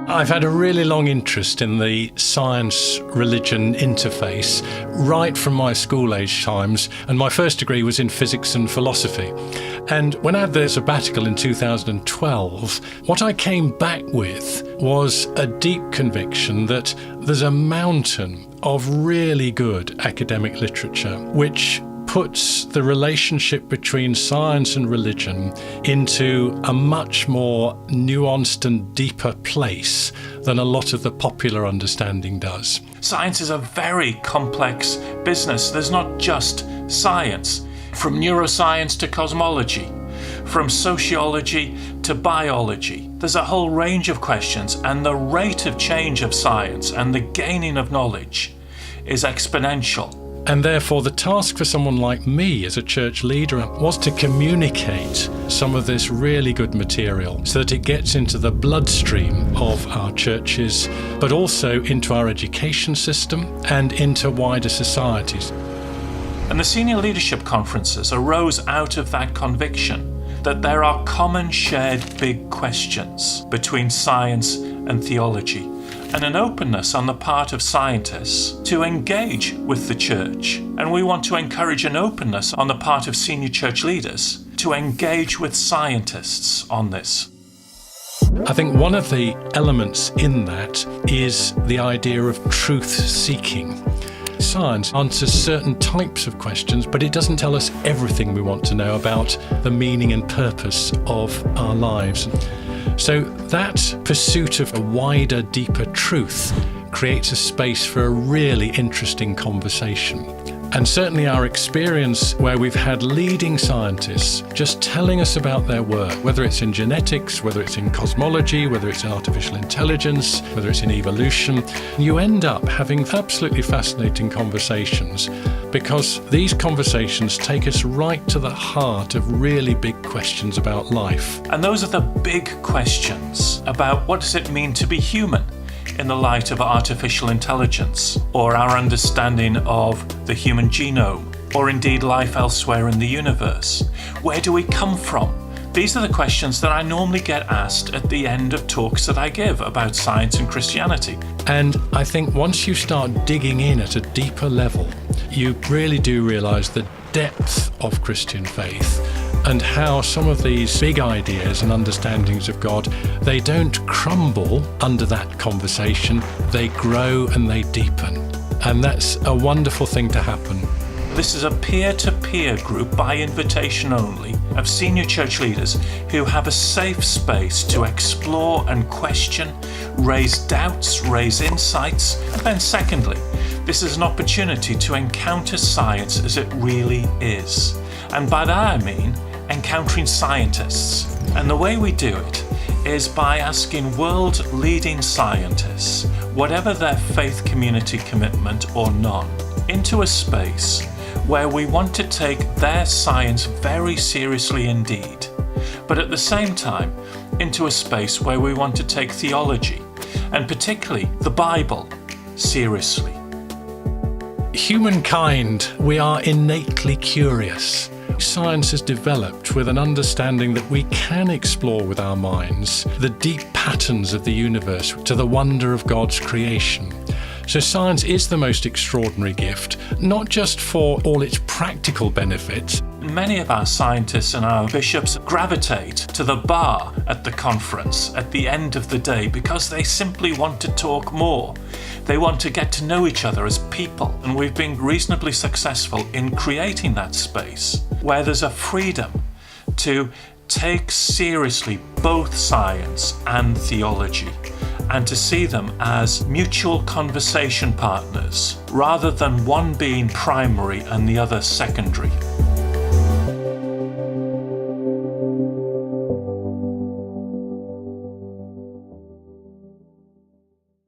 I've had a really long interest in the science-religion interface right from my school-age times, and my first degree was in physics and philosophy. And when I had the sabbatical in 2012, what I came back with was a deep conviction that there's a mountain of really good academic literature which puts the relationship between science and religion into a much more nuanced and deeper place than a lot of the popular understanding does. Science is a very complex business. There's not just science. From neuroscience to cosmology, from sociology to biology. There's a whole range of questions, and the rate of change of science and the gaining of knowledge is exponential. And therefore the task for someone like me as a church leader was to communicate some of this really good material so that it gets into the bloodstream of our churches, but also into our education system and into wider societies. And the senior leadership conferences arose out of that conviction that there are common shared big questions between science and theology, and an openness on the part of scientists to engage with the church. And we want to encourage an openness on the part of senior church leaders to engage with scientists on this. I think one of the elements in that is the idea of truth-seeking. Science answers certain types of questions, but it doesn't tell us everything we want to know about the meaning and purpose of our lives. So that pursuit of a wider, deeper truth creates a space for a really interesting conversation. And certainly our experience where we've had leading scientists just telling us about their work, whether it's in genetics, whether it's in cosmology, whether it's in artificial intelligence, whether it's in evolution, you end up having absolutely fascinating conversations because these conversations take us right to the heart of really big questions about life. And those are the big questions about what does it mean to be human in the light of artificial intelligence, or our understanding of the human genome, or indeed life elsewhere in the universe. Where do we come from? These are the questions that I normally get asked at the end of talks that I give about science and Christianity. And I think once you start digging in at a deeper level, you really do realise the depth of Christian faith and how some of these big ideas and understandings of God, they don't crumble under that conversation, they grow and they deepen. And that's a wonderful thing to happen. This is a peer-to-peer group by invitation only of senior church leaders who have a safe space to explore and question, raise doubts, raise insights. And then secondly, this is an opportunity to encounter science as it really is. And by that I mean encountering scientists. And the way we do it is by asking world-leading scientists, whatever their faith community commitment or none, into a space where we want to take their science very seriously indeed, but at the same time into a space where we want to take theology, and particularly the Bible, seriously. Humankind, we are innately curious. Science has developed with an understanding that we can explore with our minds the deep patterns of the universe to the wonder of God's creation. So science is the most extraordinary gift, not just for all its practical benefits. Many of our scientists and our bishops gravitate to the bar at the conference at the end of the day because they simply want to talk more. They want to get to know each other as people, and we've been reasonably successful in creating that space where there's a freedom to take seriously both science and theology, and to see them as mutual conversation partners rather than one being primary and the other secondary.